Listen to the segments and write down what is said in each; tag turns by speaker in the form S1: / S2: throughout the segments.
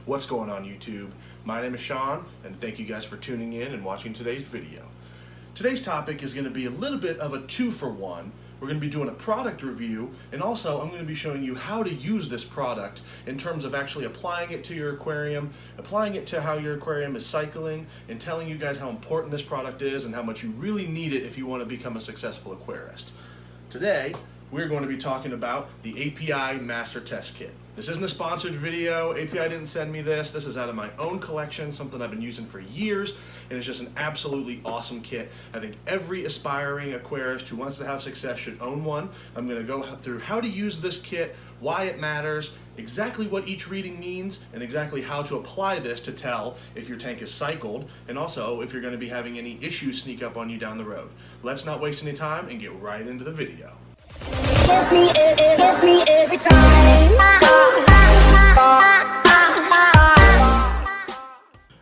S1: What's going on YouTube? My name is Sean, and thank you guys for tuning in and watching today's video. Today's topic is going to be a little bit of a 2-for-1. We're going to be doing a product review, and also I'm going to be showing you how to use this product in terms of actually applying it to your aquarium, applying it to how your aquarium is cycling, and telling you guys how important this product is and how much you really need it if you want to become a successful aquarist. Today, we're going to be talking about the API Master Test Kit. This isn't a sponsored video. API didn't send me this. This is out of my own collection, something I've been using for years, and it's just an absolutely awesome kit. I think every aspiring aquarist who wants to have success should own one. I'm going to go through how to use this kit, why it matters, exactly what each reading means, and exactly how to apply this to tell if your tank is cycled, and also if you're going to be having any issues sneak up on you down the road. Let's not waste any time and get right into the video.
S2: Kiss me every time.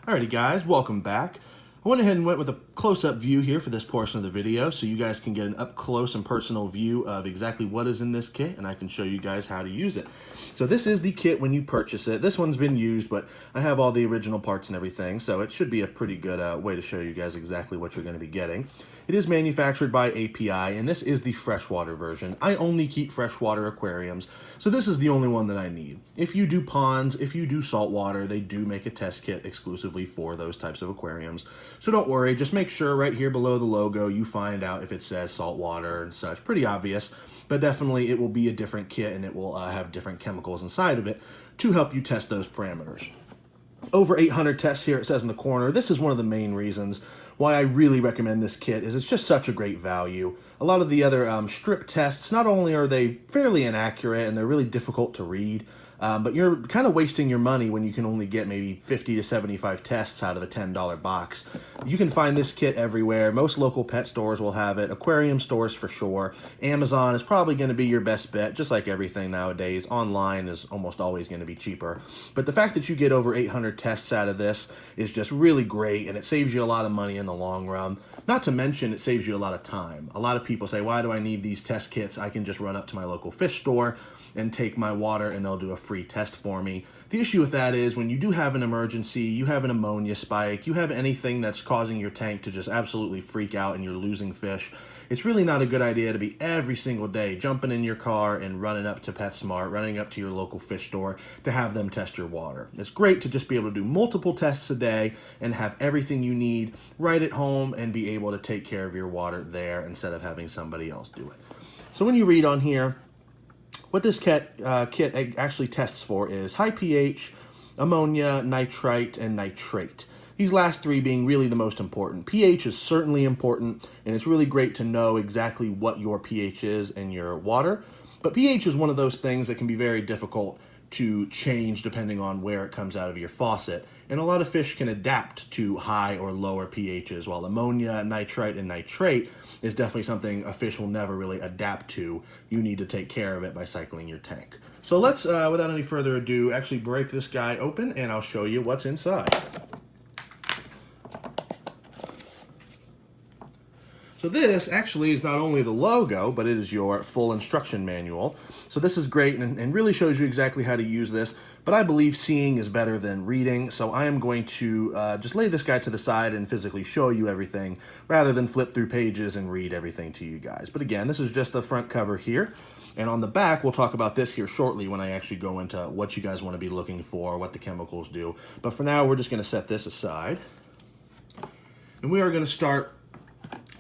S1: Alrighty guys, welcome back. I went ahead and went with a close-up view here for this portion of the video so you guys can get an up-close and personal view of exactly what is in this kit, and I can show you guys how to use it. So this is the kit when you purchase it. This one's been used, but I have all the original parts and everything, so it should be a pretty good way to show you guys exactly what you're going to be getting. It is manufactured by API, and this is the freshwater version. I only keep freshwater aquariums, so this is the only one that I need. If you do ponds, if you do saltwater, they do make a test kit exclusively for those types of aquariums. So don't worry, just make sure right here below the logo you find out if it says saltwater and such. Pretty obvious, but definitely it will be a different kit and it will have different chemicals inside of it to help you test those parameters. Over 800 tests here, it says in the corner. This is one of the main reasons why I really recommend this kit, is it's just such a great value. A lot of the other strip tests, not only are they fairly inaccurate and they're really difficult to read, but you're kind of wasting your money when you can only get maybe 50 to 75 tests out of a $10 box. You can find this kit everywhere. Most local pet stores will have it, aquarium stores for sure. Amazon is probably going to be your best bet, just like everything nowadays. Online is almost always going to be cheaper. But the fact that you get over 800 tests out of this is just really great, and it saves you a lot of money in the long run. Not to mention, it saves you a lot of time. A lot of people say, why do I need these test kits? I can just run up to my local fish store and take my water and they'll do a free test for me. The issue with that is when you do have an emergency, you have an ammonia spike, you have anything that's causing your tank to just absolutely freak out and you're losing fish, it's really not a good idea to be every single day jumping in your car and running up to PetSmart, running up to your local fish store to have them test your water. It's great to just be able to do multiple tests a day and have everything you need right at home and be able to take care of your water there instead of having somebody else do it. So when you read on here, what this kit actually tests for is high pH, ammonia, nitrite, and nitrate. These last three being really the most important. pH is certainly important, and it's really great to know exactly what your pH is in your water. But pH is one of those things that can be very difficult to change depending on where it comes out of your faucet. And a lot of fish can adapt to high or lower pHs, while ammonia, nitrite, and nitrate is definitely something a fish will never really adapt to. You need to take care of it by cycling your tank. So let's, without any further ado, actually break this guy open and I'll show you what's inside. So this actually is not only the logo, but it is your full instruction manual. So this is great and really shows you exactly how to use this. But I believe seeing is better than reading, so I am going to just lay this guy to the side and physically show you everything rather than flip through pages and read everything to you guys. But again, this is just the front cover here. And on the back, we'll talk about this here shortly when I actually go into what you guys want to be looking for, what the chemicals do. But for now, we're just going to set this aside. And we are going to start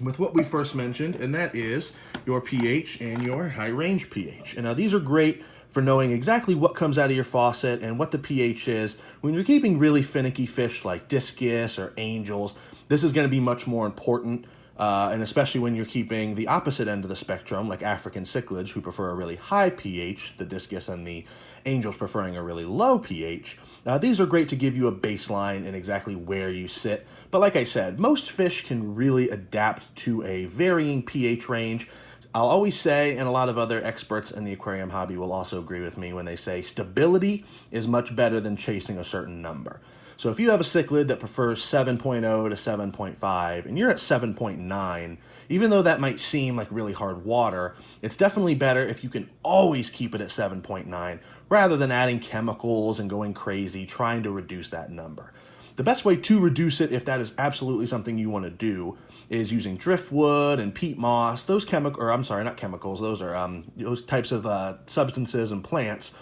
S1: with what we first mentioned, and that is your pH and your high range pH. And now these are great for knowing exactly what comes out of your faucet and what the pH is. When you're keeping really finicky fish like discus or angels, this is going to be much more important, and especially when you're keeping the opposite end of the spectrum, like African cichlids, who prefer a really high pH, the discus and the angels preferring a really low pH. These are great to give you a baseline and exactly where you sit. But like I said, most fish can really adapt to a varying pH range. I'll always say, and a lot of other experts in the aquarium hobby will also agree with me when they say stability is much better than chasing a certain number. So if you have a cichlid that prefers 7.0 to 7.5 and you're at 7.9, even though that might seem like really hard water, it's definitely better if you can always keep it at 7.9 rather than adding chemicals and going crazy trying to reduce that number. The best way to reduce it, if that is absolutely something you want to do, is using driftwood and peat moss. Those not chemicals, those are those types of substances and plants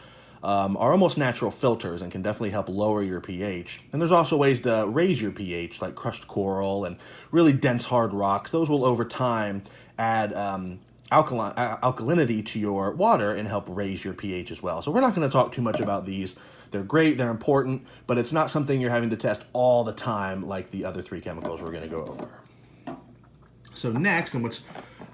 S1: are almost natural filters and can definitely help lower your pH. And there's also ways to raise your pH, like crushed coral and really dense hard rocks. Those will over time add alkalinity to your water and help raise your pH as well. So we're not going to talk too much about these. They're great, they're important, but it's not something you're having to test all the time like the other three chemicals we're going to go over. So next, and what's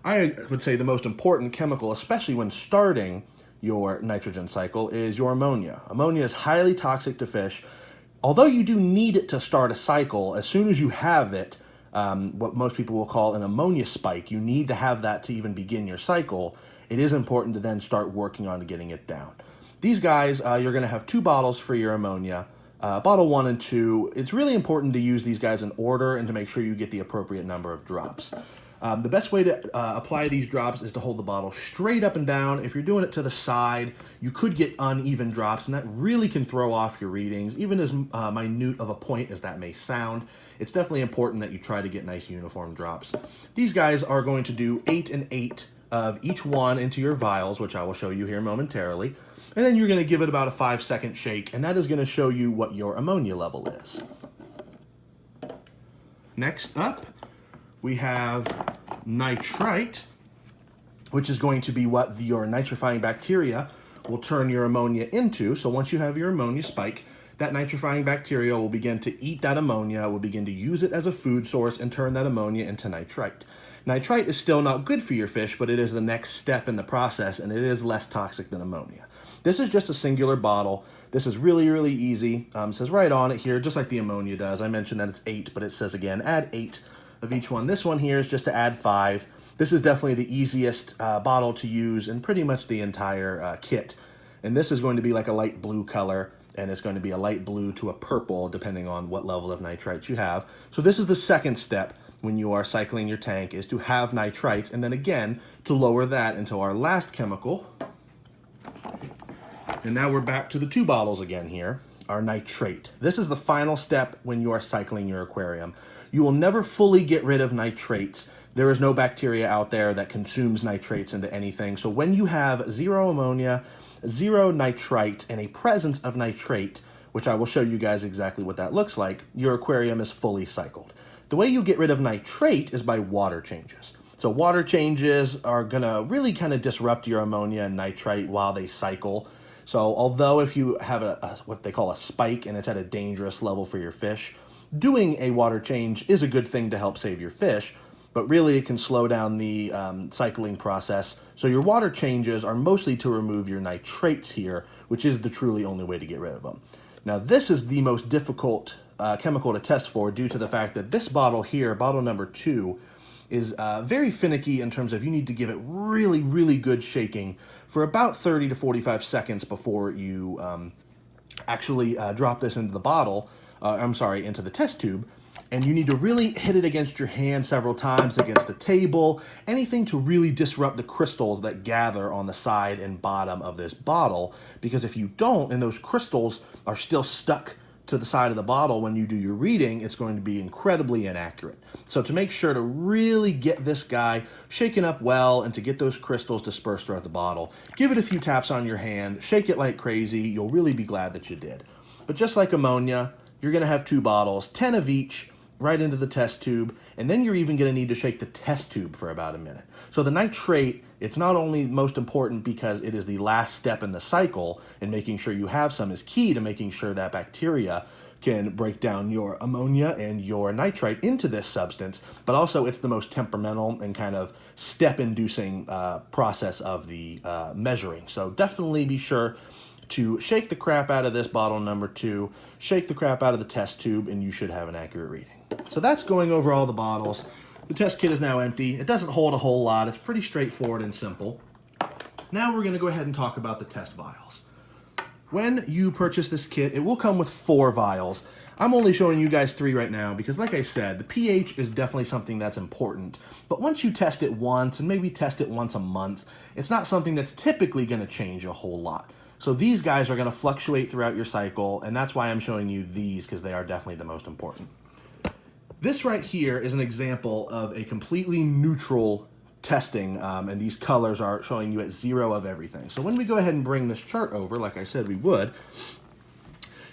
S1: I would say the most important chemical, especially when starting your nitrogen cycle, is your ammonia. Ammonia is highly toxic to fish. Although you do need it to start a cycle, as soon as you have it, what most people will call an ammonia spike, you need to have that to even begin your cycle. It is important to then start working on getting it down. These guys, you're going to have 2 bottles for your ammonia, bottle 1 and 2. It's really important to use these guys in order and to make sure you get the appropriate number of drops. The best way to apply these drops is to hold the bottle straight up and down. If you're doing it to the side, you could get uneven drops, and that really can throw off your readings, even as minute of a point as that may sound. It's definitely important that you try to get nice uniform drops. These guys are going to do 8 and 8 of each one into your vials, which I will show you here momentarily. And then you're going to give it about a 5-second shake, and that is going to show you what your ammonia level is. Next up, we have nitrite, which is going to be what your nitrifying bacteria will turn your ammonia into. So once you have your ammonia spike, that nitrifying bacteria will begin to eat that ammonia, will begin to use it as a food source and turn that ammonia into nitrite. Nitrite is still not good for your fish, but it is the next step in the process, and it is less toxic than ammonia. This is just a singular bottle. This is really, really easy. It says right on it here, just like the ammonia does. I mentioned that it's 8, but it says again, add 8 of each one. This one here is just to add 5. This is definitely the easiest bottle to use in pretty much the entire kit. And this is going to be like a light blue color, and it's going to be a light blue to a purple, depending on what level of nitrites you have. So this is the second step when you are cycling your tank, is to have nitrites, and then again, to lower that into our last chemical. And now we're back to the 2 bottles again here, our nitrate. This is the final step when you are cycling your aquarium. You will never fully get rid of nitrates. There is no bacteria out there that consumes nitrates into anything. So when you have 0 ammonia, 0 nitrite, and a presence of nitrate, which I will show you guys exactly what that looks like, your aquarium is fully cycled. The way you get rid of nitrate is by water changes. So water changes are gonna really kind of disrupt your ammonia and nitrite while they cycle. So although if you have what they call a spike and it's at a dangerous level for your fish, doing a water change is a good thing to help save your fish, but really it can slow down the cycling process. So your water changes are mostly to remove your nitrates here, which is the truly only way to get rid of them. Now this is the most difficult chemical to test for, due to the fact that this bottle here, bottle number 2, is very finicky in terms of you need to give it really, really good shaking for about 30 to 45 seconds before you actually drop this into the bottle, into the test tube. And you need to really hit it against your hand several times, against a table, anything to really disrupt the crystals that gather on the side and bottom of this bottle. Because if you don't, and those crystals are still stuck to the side of the bottle when you do your reading, it's going to be incredibly inaccurate. So to make sure to really get this guy shaken up well and to get those crystals dispersed throughout the bottle, give it a few taps on your hand, shake it like crazy. You'll really be glad that you did. But just like ammonia, you're going to have 2 bottles, 10 of each, right into the test tube, and then you're even going to need to shake the test tube for about a minute. So the nitrate, it's not only most important because it is the last step in the cycle, and making sure you have some is key to making sure that bacteria can break down your ammonia and your nitrite into this substance, but also it's the most temperamental and kind of step-inducing process of the measuring. So definitely be sure to shake the crap out of this bottle number 2, shake the crap out of the test tube, and you should have an accurate reading. So that's going over all the bottles. The test kit is now empty. It doesn't hold a whole lot. It's pretty straightforward and simple. Now we're going to go ahead and talk about the test vials. When you purchase this kit, it will come with 4 vials. I'm only showing you guys 3 right now because, like I said, the pH is definitely something that's important. But once you test it once, and maybe test it once a month, it's not something that's typically going to change a whole lot. So these guys are going to fluctuate throughout your cycle, and that's why I'm showing you these, because they are definitely the most important. This right here is an example of a completely neutral testing, and these colors are showing you at 0 of everything. So when we go ahead and bring this chart over, like I said we would,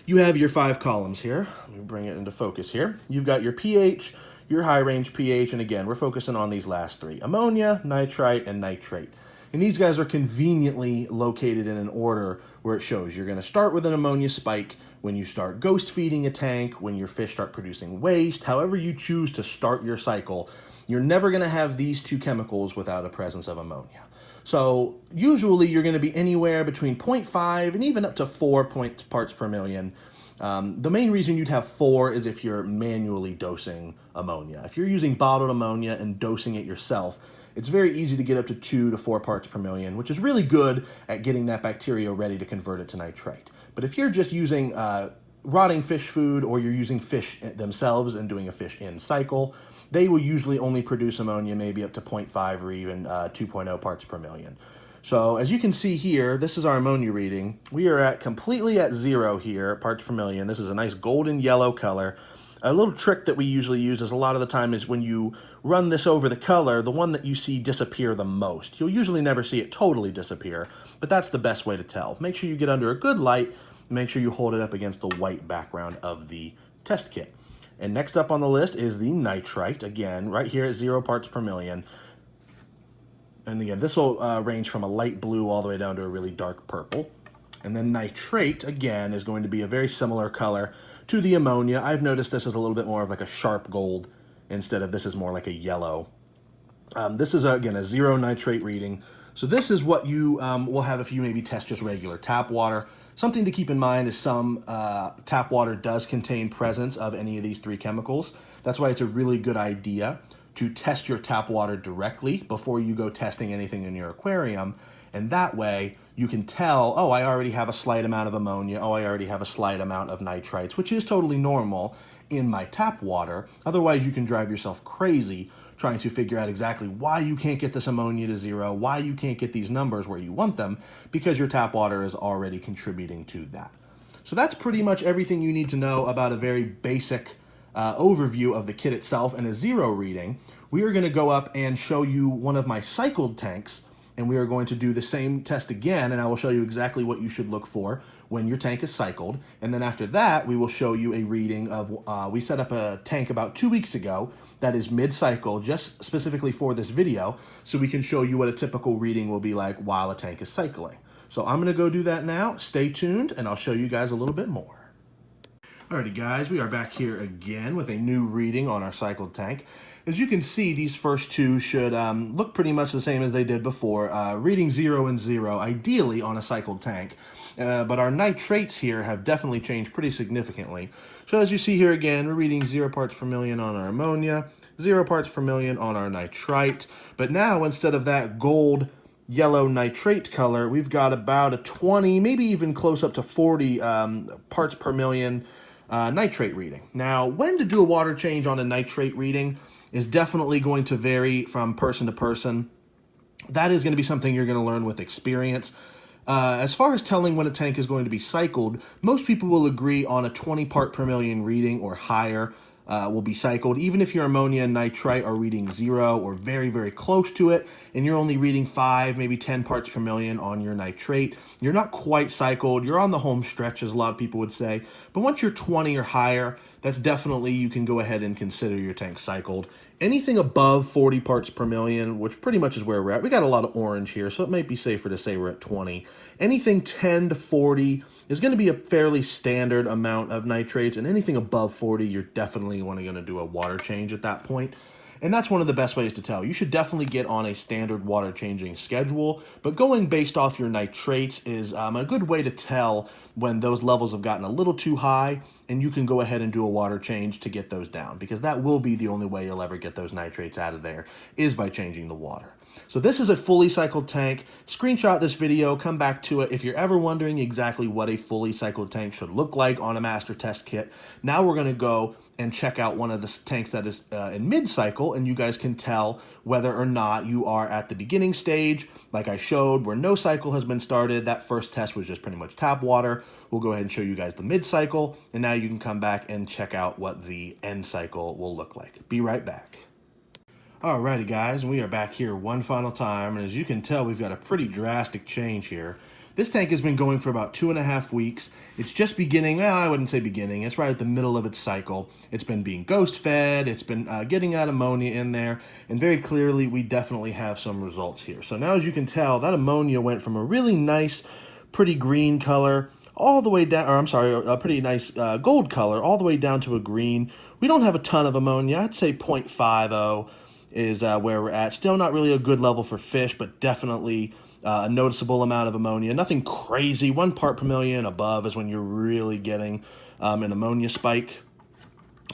S1: you have your 5 columns here. Let me bring it into focus here. You've got your pH, your high range pH, and again, we're focusing on these last 3: ammonia, nitrite, and nitrate. And these guys are conveniently located in an order where it shows you're going to start with an ammonia spike when you start ghost feeding a tank, when your fish start producing waste. However you choose to start your cycle, you're never going to have these 2 chemicals without a presence of ammonia. So usually you're going to be anywhere between 0.5 and even up to 4 parts per million. The main reason you'd have 4 is if you're manually dosing ammonia. If you're using bottled ammonia and dosing it yourself, it's very easy to get up to 2 to 4 parts per million, which is really good at getting that bacteria ready to convert it to nitrate. But if you're just using rotting fish food, or you're using fish themselves and doing a fish in cycle, they will usually only produce ammonia maybe up to 0.5 or even 2.0 parts per million. So as you can see here, this is our ammonia reading. We are completely at 0 here, parts per million. This is a nice golden yellow color. A little trick that we usually use is a lot of the time is when you run this over the color, the one that you see disappear the most. You'll usually never see it totally disappear, but that's the best way to tell. Make sure you get under a good light. Make sure you hold it up against the white background of the test kit. And next up on the list is the nitrite. Again, right here at 0 parts per million. And again, this will range from a light blue all the way down to a really dark purple. And then nitrate, again, is going to be a very similar color to the ammonia. I've noticed this is a little bit more of like a sharp gold instead of this is more like a yellow. This is, again, a 0 nitrate reading. So this is what you will have if you maybe test just regular tap water. Something to keep in mind is some tap water does contain presence of any of these 3 chemicals. That's why it's a really good idea to test your tap water directly before you go testing anything in your aquarium. And that way you can tell, oh, I already have a slight amount of ammonia. Oh, I already have a slight amount of nitrites, which is totally normal in my tap water. Otherwise, you can drive yourself crazy trying to figure out exactly why you can't get this ammonia to 0, why you can't get these numbers where you want them, because your tap water is already contributing to that. So that's pretty much everything you need to know about a very basic overview of the kit itself and a 0 reading. We are going to go up and show you one of my cycled tanks, and we are going to do the same test again, and I will show you exactly what you should look for when your tank is cycled. And then after that, we will show you a reading of, we set up a tank about 2 weeks ago that is mid-cycle, just specifically for this video, so we can show you what a typical reading will be like while a tank is cycling. So I'm going to go do that now. Stay tuned, and I'll show you guys a little bit more. Alrighty guys, we are back here again with a new reading on our cycled tank. As you can see, these first 2 should look pretty much the same as they did before. Reading 0 and 0, ideally on a cycled tank. But our nitrates here have definitely changed pretty significantly. So as you see here again, we're reading 0 parts per million on our ammonia, 0 parts per million on our nitrite. But now, instead of that gold yellow nitrate color, we've got about a 20, maybe even close up to 40 parts per million nitrate reading. Now, when to do a water change on a nitrate reading is definitely going to vary from person to person. That is going to be something you're going to learn with experience. As far as telling when a tank is going to be cycled, most people will agree on a 20 part per million reading or higher will be cycled. Even if your ammonia and nitrite are reading 0 or very, very close to it, and you're only reading 5, maybe 10 parts per million on your nitrate, you're not quite cycled. You're on the home stretch, as a lot of people would say. But once you're 20 or higher, that's definitely, you can go ahead and consider your tank cycled. Anything above 40 parts per million, which pretty much is where we're at. We got a lot of orange here, so it might be safer to say we're at 20. Anything 10 to 40 is going to be a fairly standard amount of nitrates, and anything above 40, you're definitely going to do a water change at that point. And that's one of the best ways to tell. You should definitely get on a standard water changing schedule, but going based off your nitrates is a good way to tell when those levels have gotten a little too high, and you can go ahead and do a water change to get those down, because that will be the only way you'll ever get those nitrates out of there, is by changing the water. So this is a fully cycled tank. Screenshot this video, come back to it. If you're ever wondering exactly what a fully cycled tank should look like on a master test kit, now we're going to go and check out one of the tanks that is in mid-cycle, and you guys can tell whether or not you are at the beginning stage, like I showed, where no cycle has been started. That first test was just pretty much tap water. We'll go ahead and show you guys the mid-cycle, and now you can come back and check out what the end cycle will look like. Be right back. Alrighty guys, we are back here one final time, and as you can tell, we've got a pretty drastic change here. This tank has been going for about 2.5 weeks. It's just beginning, well, I wouldn't say beginning, it's right at the middle of its cycle. It's been being ghost fed, it's been getting that ammonia in there, and very clearly we definitely have some results here. So now as you can tell, that ammonia went from a really nice, pretty green color all the way down, or I'm sorry, a pretty nice gold color all the way down to a green. We don't have a ton of ammonia, I'd say 0.50 is where we're at. Still not really a good level for fish, but definitely a noticeable amount of ammonia. Nothing crazy. 1 part per million above is when you're really getting an ammonia spike.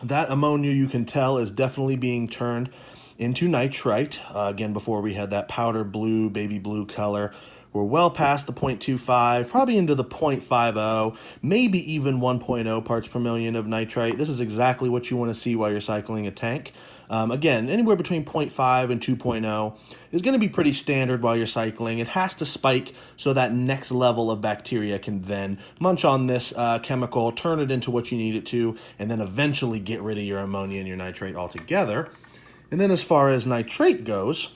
S1: That ammonia, you can tell, is definitely being turned into nitrite. Again, before we had that powder blue, baby blue color. We're well past the 0.25, probably into the 0.50, maybe even 1.0 parts per million of nitrite. This is exactly what you want to see while you're cycling a tank. Again, anywhere between 0.5 and 2.0 is going to be pretty standard while you're cycling. It has to spike so that next level of bacteria can then munch on this chemical, turn it into what you need it to, and then eventually get rid of your ammonia and your nitrate altogether. And then as far as nitrate goes,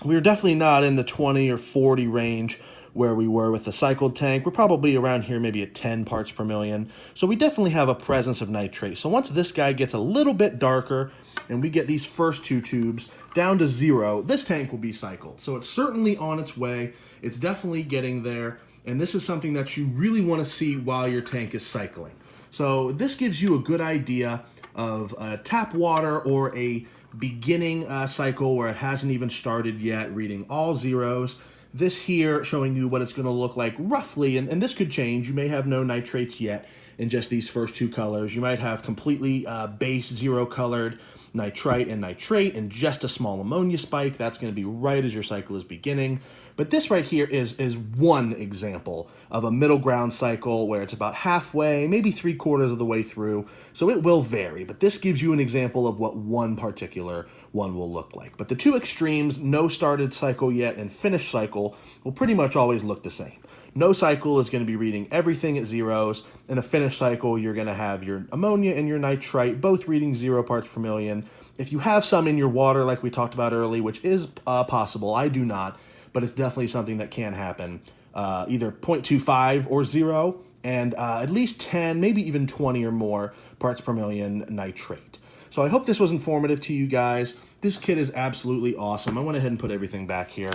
S1: we're definitely not in the 20 or 40 range where we were with the cycled tank. We're probably around here maybe at 10 parts per million. So we definitely have a presence of nitrate. So once this guy gets a little bit darker and we get these first 2 tubes down to 0, this tank will be cycled. So it's certainly on its way. It's definitely getting there. And this is something that you really want to see while your tank is cycling. So this gives you a good idea of tap water or a beginning cycle where it hasn't even started yet, reading all zeros. This here showing you what it's going to look like roughly, and this could change. You may have no nitrates yet in just these first 2 colors. You might have completely base 0 colored nitrite and nitrate and just a small ammonia spike. That's going to be right as your cycle is beginning. But this right here is one example of a middle ground cycle where it's about halfway, maybe 3/4 of the way through. So it will vary, but this gives you an example of what one particular one will look like. But the 2 extremes, no started cycle yet and finished cycle, will pretty much always look the same. No cycle is going to be reading everything at zeros. In a finished cycle, you're going to have your ammonia and your nitrite both reading 0 parts per million. If you have some in your water, like we talked about earlier, which is possible, I do not, but it's definitely something that can happen. Either 0.25 or 0, and at least 10, maybe even 20 or more parts per million nitrate. So I hope this was informative to you guys. This kit is absolutely awesome. I went ahead and put everything back here.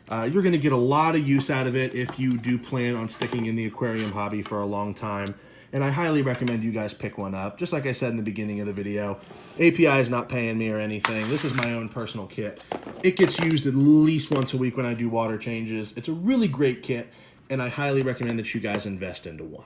S1: You're going to get a lot of use out of it if you do plan on sticking in the aquarium hobby for a long time. And I highly recommend you guys pick one up. Just like I said in the beginning of the video, API is not paying me or anything. This is my own personal kit. It gets used at least once a week when I do water changes. It's a really great kit, and I highly recommend that you guys invest into one.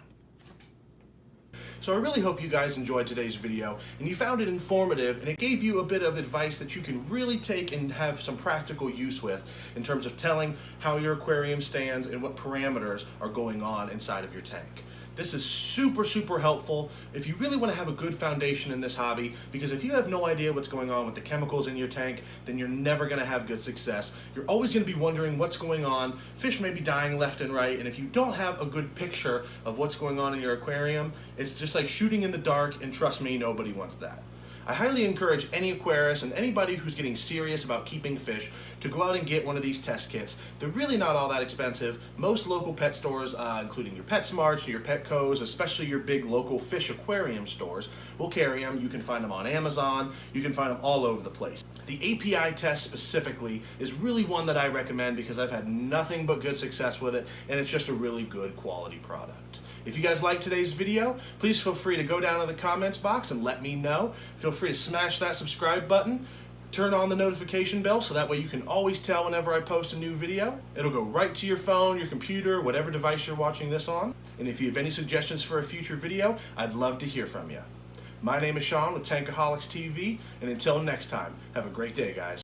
S1: So I really hope you guys enjoyed today's video and you found it informative and it gave you a bit of advice that you can really take and have some practical use with in terms of telling how your aquarium stands and what parameters are going on inside of your tank. This is super, super helpful if you really want to have a good foundation in this hobby, because if you have no idea what's going on with the chemicals in your tank, then you're never going to have good success. You're always going to be wondering what's going on. Fish may be dying left and right, and if you don't have a good picture of what's going on in your aquarium, it's just like shooting in the dark, and trust me, nobody wants that. I highly encourage any aquarist and anybody who's getting serious about keeping fish to go out and get one of these test kits. They're really not all that expensive. Most local pet stores, including your PetSmarts or your Petco's, especially your big local fish aquarium stores, will carry them. You can find them on Amazon. You can find them all over the place. The API test specifically is really one that I recommend because I've had nothing but good success with it, and it's just a really good quality product. If you guys liked today's video, please feel free to go down in the comments box and let me know. Feel free to smash that subscribe button, turn on the notification bell so that way you can always tell whenever I post a new video. It'll go right to your phone, your computer, whatever device you're watching this on. And if you have any suggestions for a future video, I'd love to hear from you. My name is Sean with Tankaholics TV, and until next time, have a great day, guys.